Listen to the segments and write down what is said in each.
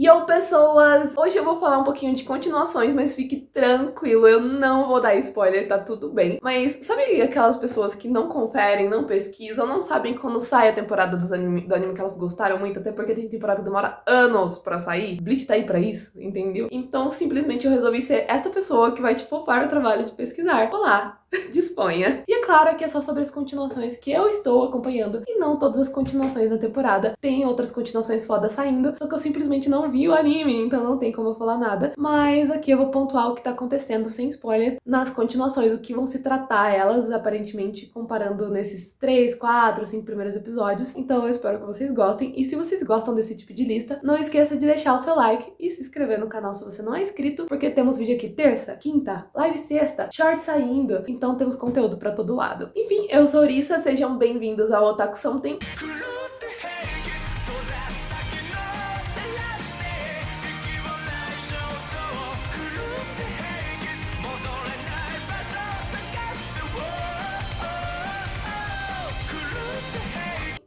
Yo, pessoas! Hoje eu vou falar um pouquinho de continuações, mas fique tranquilo, eu não vou dar spoiler, tá tudo bem. Mas sabe aquelas pessoas que não conferem, não pesquisam, não sabem quando sai a temporada do anime que elas gostaram muito, até porque tem temporada que demora anos pra sair? Bleach tá aí pra isso, entendeu? Então, simplesmente eu resolvi ser essa pessoa que vai te poupar o trabalho de pesquisar. Olá! Disponha. E é claro que é só sobre as continuações que eu estou acompanhando e não todas as continuações da temporada. Tem outras continuações fodas saindo, só que eu simplesmente não vi o anime, então não tem como eu falar nada. Mas aqui eu vou pontuar o que tá acontecendo sem spoilers nas continuações, o que vão se tratar elas, aparentemente comparando nesses 3, 4, 5 primeiros episódios. Então eu espero que vocês gostem. E se vocês gostam desse tipo de lista, não esqueça de deixar o seu like e se inscrever no canal se você não é inscrito, porque temos vídeo aqui terça, quinta, live sexta, short saindo. Então temos conteúdo pra todo lado. Enfim, eu sou Orissa, sejam bem-vindos ao Otaku Something.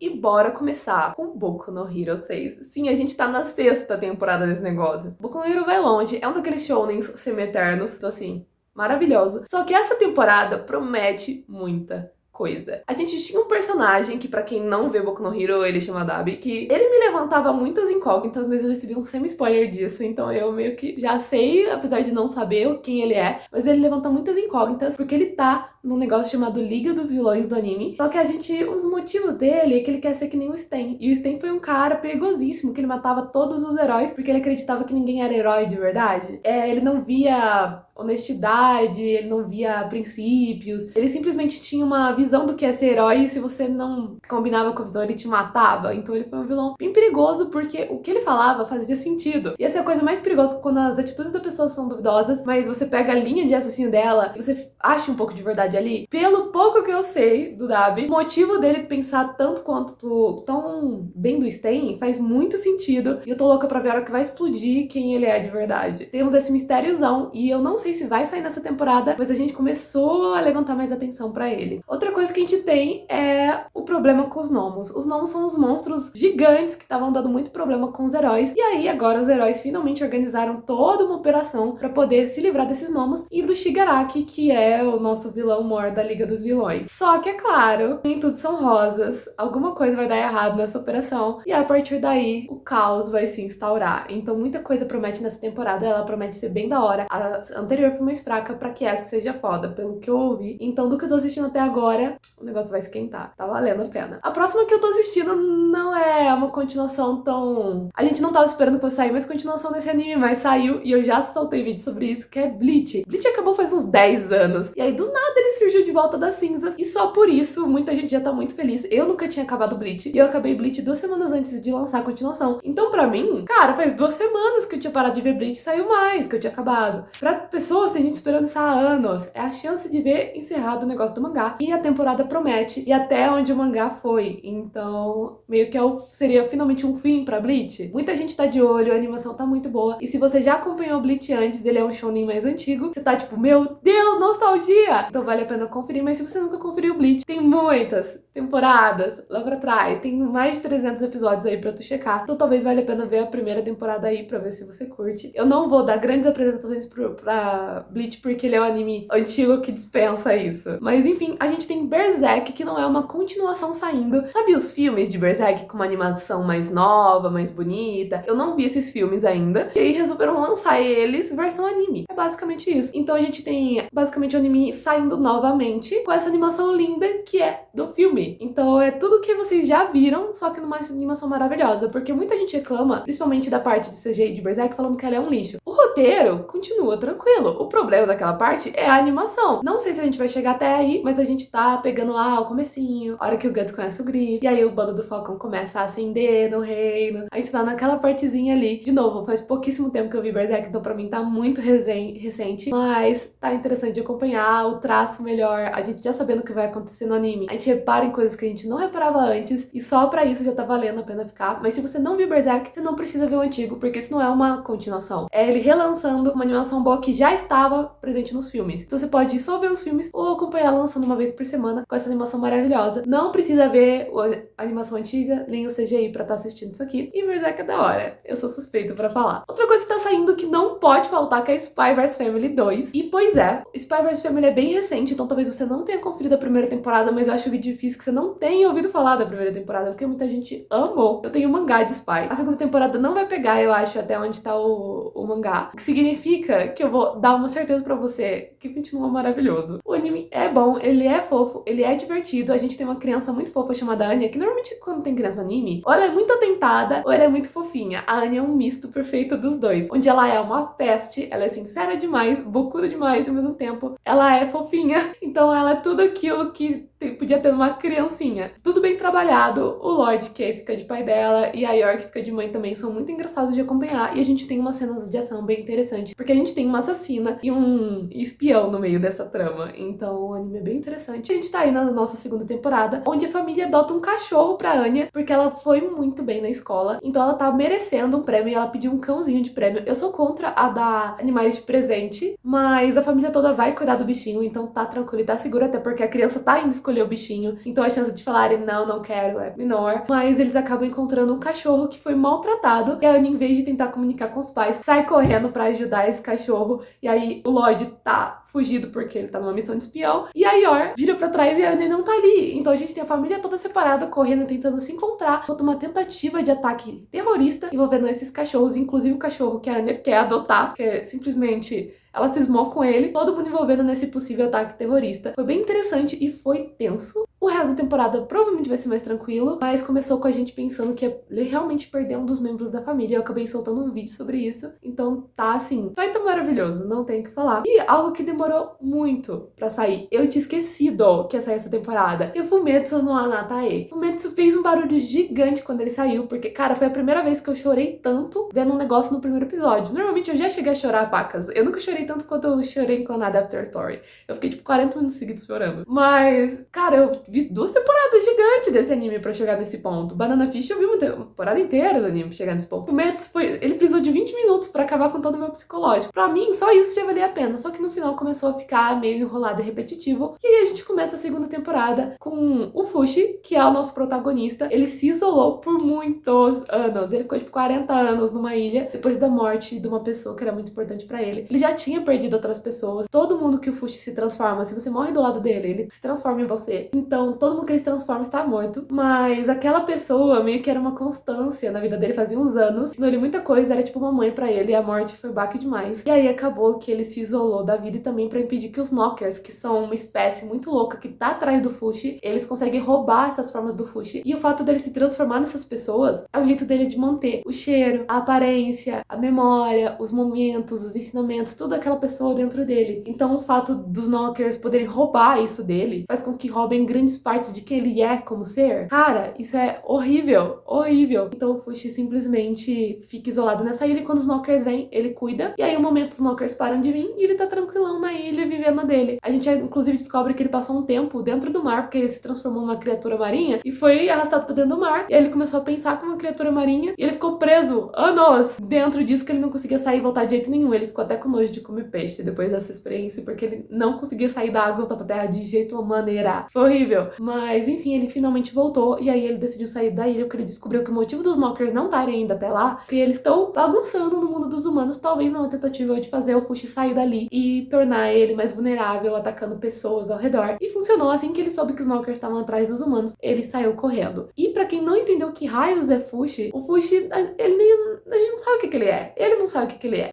E bora começar com Boku no Hero 6. Sim, a gente tá na 6ª temporada desse negócio. Boku no Hero vai longe, é um daqueles shounens semi-eternos, então assim, maravilhoso. Só que essa temporada promete muita coisa. A gente tinha um personagem que, pra quem não vê Boku no Hero, ele chama Dabi, que ele me levantava muitas incógnitas, mas eu recebi um semi-spoiler disso, então eu meio que já sei, apesar de não saber quem ele é, mas ele levanta muitas incógnitas, porque ele tá num negócio chamado Liga dos Vilões do anime, só que os motivos dele é que ele quer ser que nem o Sten, e o Sten foi um cara perigosíssimo, que ele matava todos os heróis, porque ele acreditava que ninguém era herói de verdade. Ele não via honestidade, ele não via princípios, ele simplesmente tinha uma visão do que é ser herói e se você não combinava com a visão ele te matava, então ele foi um vilão bem perigoso porque o que ele falava fazia sentido. E essa é a coisa mais perigosa quando as atitudes da pessoa são duvidosas, mas você pega a linha de raciocínio dela e você acha um pouco de verdade ali. Pelo pouco que eu sei do Dabi, o motivo dele pensar tanto quanto tão bem do Sten faz muito sentido e eu tô louca pra ver a hora que vai explodir quem ele é de verdade. Temos esse mistériozão e eu não sei se vai sair nessa temporada, mas a gente começou a levantar mais atenção pra ele. Outra coisa que a gente tem é o problema com os gnomos. Os gnomos são os monstros gigantes que estavam dando muito problema com os heróis, e aí agora os heróis finalmente organizaram toda uma operação pra poder se livrar desses gnomos e do Shigaraki, que é o nosso vilão maior da Liga dos Vilões. Só que, é claro, nem tudo são rosas, alguma coisa vai dar errado nessa operação, e a partir daí o caos vai se instaurar. Então muita coisa promete nessa temporada, ela promete ser bem da hora. A anterior foi mais fraca pra que essa seja foda, pelo que eu ouvi. Então, do que eu tô assistindo até agora, o negócio vai esquentar. Tá valendo a pena. A próxima que eu tô assistindo não é uma continuação tão... A gente não tava esperando que fosse sair mais continuação desse anime, mas saiu e eu já soltei vídeo sobre isso, que é Bleach. Bleach acabou faz uns 10 anos. E aí, do nada, ele surgiu de volta das cinzas. E só por isso, muita gente já tá muito feliz. Eu nunca tinha acabado Bleach. E eu acabei Bleach 2 semanas antes de lançar a continuação. Então, pra mim, cara, faz 2 semanas que eu tinha parado de ver Bleach e saiu mais, que eu tinha acabado. Pra pessoas, tem gente esperando isso há anos. É a chance de ver encerrado o negócio do mangá. E a temporada promete. E até onde o mangá foi. Então, meio que seria finalmente um fim pra Bleach. Muita gente tá de olho, a animação tá muito boa. E se você já acompanhou Bleach antes, ele é um shounen mais antigo, você tá tipo, meu Deus, nostalgia! Então vale a pena conferir. Mas se você nunca conferiu Bleach, tem muitas temporadas lá pra trás. Tem mais de 300 episódios aí pra tu checar. Então talvez valha a pena ver a primeira temporada aí pra ver se você curte. Eu não vou dar grandes apresentações pra Bleach porque ele é um anime antigo que dispensa isso. Mas enfim, a gente tem Berserk, que não é uma continuação saindo. Sabe os filmes de Berserk com uma animação mais nova, mais bonita? Eu não vi esses filmes ainda. E aí resolveram lançar eles versão anime. É basicamente isso. Então a gente tem basicamente o anime saindo novamente com essa animação linda que é do filme. Então é tudo que vocês já viram, só que numa animação maravilhosa. Porque muita gente reclama, principalmente da parte de CGI de Berserk, falando que ela é um lixo. O roteiro continua tranquilo. O problema daquela parte é a animação. Não sei se a gente vai chegar até aí, mas a gente tá pegando lá o comecinho, a hora que o Guts conhece o Griff, e aí o bando do Falcão começa a acender no reino. A gente tá naquela partezinha ali. De novo, faz pouquíssimo tempo que eu vi Berserk, então pra mim tá muito recente, mas tá interessante de acompanhar, o traço melhor, a gente já sabendo o que vai acontecer no anime. A gente repara em coisas que a gente não reparava antes, e só pra isso já tá valendo a pena ficar. Mas se você não viu Berserk, você não precisa ver o antigo, porque isso não é uma continuação. Ele relançando uma animação boa que já estava presente nos filmes. Então você pode só ver os filmes ou acompanhar ela lançando uma vez por semana com essa animação maravilhosa. Não precisa ver a animação antiga, nem o CGI pra estar assistindo isso aqui. E Berserk é da hora. Eu sou suspeito pra falar. Outra coisa que tá saindo que não pode faltar que é Spy vs Family 2. E pois é, Spy vs Family é bem recente, então talvez você não tenha conferido a primeira temporada, mas eu acho difícil que você não tenha ouvido falar da primeira temporada, porque muita gente amou. Eu tenho um mangá de Spy. A segunda temporada não vai pegar, eu acho, até onde tá o mangá. O que significa que eu vou dar uma certeza pra você que continua maravilhoso. O anime é bom, ele é fofo, ele é divertido. A gente tem uma criança muito fofa chamada Anya, que normalmente quando tem criança no anime, ou ela é muito atentada, ou ela é muito fofinha. A Anya é um misto perfeito dos dois, onde ela é uma peste, ela é sincera demais, bocuda demais, e ao mesmo tempo ela é fofinha. Então ela é tudo aquilo que podia ter uma criancinha. Tudo bem trabalhado. O Lord, que fica de pai dela, e a York, que fica de mãe também, são muito engraçados de acompanhar. E a gente tem umas cenas de ação bem interessantes, porque a gente tem uma assassina e um espião no meio dessa trama. Então o anime é bem interessante. A gente tá aí na nossa segunda temporada, onde a família adota um cachorro pra Anya, porque ela foi muito bem na escola. Então ela tá merecendo um prêmio e ela pediu um cãozinho de prêmio. Eu sou contra a dar animais de presente, mas a família toda vai cuidar do bichinho, então tá tranquilo e tá seguro, até porque a criança tá indo escolher o bichinho, então a chance de falarem não quero é menor. Mas eles acabam encontrando um cachorro que foi maltratado, e a Anya, em vez de tentar comunicar com os pais, sai correndo pra ajudar esse cachorro. E aí o Lloyd tá fugido porque ele tá numa missão de espião, e a Yor vira pra trás e a Anya não tá ali. Então a gente tem a família toda separada, correndo, tentando se encontrar, contra uma tentativa de ataque terrorista envolvendo esses cachorros, inclusive o cachorro que a Anya quer adotar, que é simplesmente... ela cismou com ele, todo mundo envolvendo nesse possível ataque terrorista. Foi bem interessante e foi tenso. O resto da temporada provavelmente vai ser mais tranquilo, mas começou com a gente pensando que ele realmente perdeu um dos membros da família. Eu acabei soltando um vídeo sobre isso, então tá assim, vai tá maravilhoso, não tem o que falar. E algo que demorou muito pra sair, eu tinha esquecido que ia sair essa temporada, e o Fumetsu no Anatae. O Fumetsu fez um barulho gigante quando ele saiu, porque, cara, foi a primeira vez que eu chorei tanto vendo um negócio no primeiro episódio. Normalmente eu já cheguei a chorar, pacas. Eu nunca chorei tanto quanto eu chorei em Clannad After Story. Eu fiquei tipo 40 minutos seguidos chorando. Mas, cara, eu vi 2 temporadas gigantes desse anime pra chegar nesse ponto. Banana Fish eu vi uma temporada inteira do anime pra chegar nesse ponto. O Fumetsu ele precisou de 20 minutos pra acabar com todo o meu psicológico. Pra mim, só isso já valia a pena. Só que no final começou a ficar meio enrolado e repetitivo. E aí a gente começa a segunda temporada com o Fushi, que é o nosso protagonista. Ele se isolou por muitos anos. Ele ficou tipo 40 anos numa ilha depois da morte de uma pessoa que era muito importante pra ele. Ele já tinha perdido outras pessoas. Todo mundo que o Fushi se transforma, se você morre do lado dele, ele se transforma em você. Então, todo mundo que ele se transforma está morto. Mas aquela pessoa meio que era uma constância na vida dele, fazia uns anos. Ensinou ele muita coisa, era tipo uma mãe pra ele, e a morte foi baque demais. E aí acabou que ele se isolou da vida, e também pra impedir que os Knockers, que são uma espécie muito louca que tá atrás do Fushi, eles conseguem roubar essas formas do Fushi. E o fato dele se transformar nessas pessoas é um jeito dele de manter o cheiro, a aparência, a memória, os momentos, os ensinamentos, toda aquela pessoa dentro dele. Então o fato dos Knockers poderem roubar isso dele faz com que roubem grandes partes de quem ele é como ser. Cara, isso é horrível, horrível. Então o Fushi simplesmente fica isolado nessa ilha, e quando os Knockers vêm, ele cuida. E aí, um momento, os Knockers param de vir e ele tá tranquilão na ilha, vivendo dele. A gente, inclusive, descobre que ele passou um tempo dentro do mar, porque ele se transformou numa criatura marinha e foi arrastado pra dentro do mar. E aí ele começou a pensar como uma criatura marinha e ele ficou preso anos dentro disso, que ele não conseguia sair e voltar de jeito nenhum. Ele ficou até com nojo de comer peixe depois dessa experiência, porque ele não conseguia sair da água e voltar pra terra de jeito ou maneira. Foi horrível. Mas, enfim, ele finalmente voltou, e aí ele decidiu sair da ilha, porque ele descobriu que o motivo dos Knockers não estarem ainda até lá, porque eles estão bagunçando no mundo dos humanos, talvez numa tentativa de fazer o Fushi sair dali e tornar ele mais vulnerável, atacando pessoas ao redor. E funcionou. Assim que ele soube que os Knockers estavam atrás dos humanos, ele saiu correndo. E pra quem não entendeu que raios é Fushi, o Fushi, a gente não sabe o que ele é. Ele não sabe o que ele é.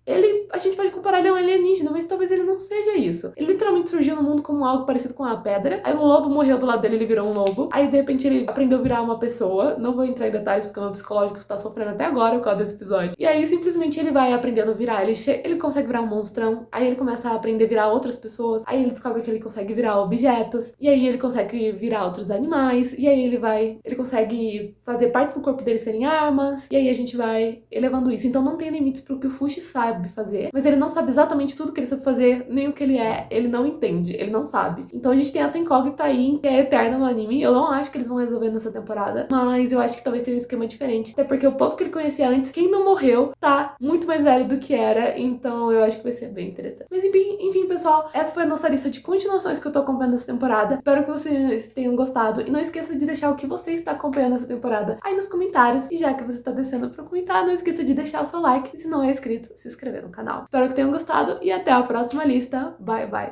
A gente pode comparar ele a um alienígena, mas talvez ele não seja isso. Ele literalmente surgiu no mundo como algo parecido com uma pedra. Aí um lobo morreu do lado dele, ele virou um lobo. Aí de repente ele aprendeu a virar uma pessoa. Não vou entrar em detalhes porque o meu psicológico está sofrendo até agora por causa desse episódio. E aí simplesmente ele vai aprendendo a virar. Ele consegue virar um monstrão. Aí ele começa a aprender a virar outras pessoas. Aí ele descobre que ele consegue virar objetos. E aí ele consegue virar outros animais. E aí ele consegue fazer parte do corpo dele serem armas. E aí a gente vai elevando isso. Então não tem limites pro que o Fushi sabe fazer. fazer, mas ele não sabe exatamente tudo que ele sabe fazer, nem o que ele não entende, ele não sabe. Então a gente tem essa incógnita aí, que é eterna no anime. Eu não acho que eles vão resolver nessa temporada, mas eu acho que talvez tenha um esquema diferente, até porque o povo que ele conhecia antes, quem não morreu, tá muito mais velho do que era, então eu acho que vai ser bem interessante. Mas enfim, pessoal, essa foi a nossa lista de continuações que eu tô acompanhando essa temporada. Espero que vocês tenham gostado, e não esqueça de deixar o que você está acompanhando essa temporada aí nos comentários, e já que você tá descendo pra comentar, não esqueça de deixar o seu like, e se não é inscrito, se inscrever no canal. Espero que tenham gostado, e até a próxima lista. Bye, bye!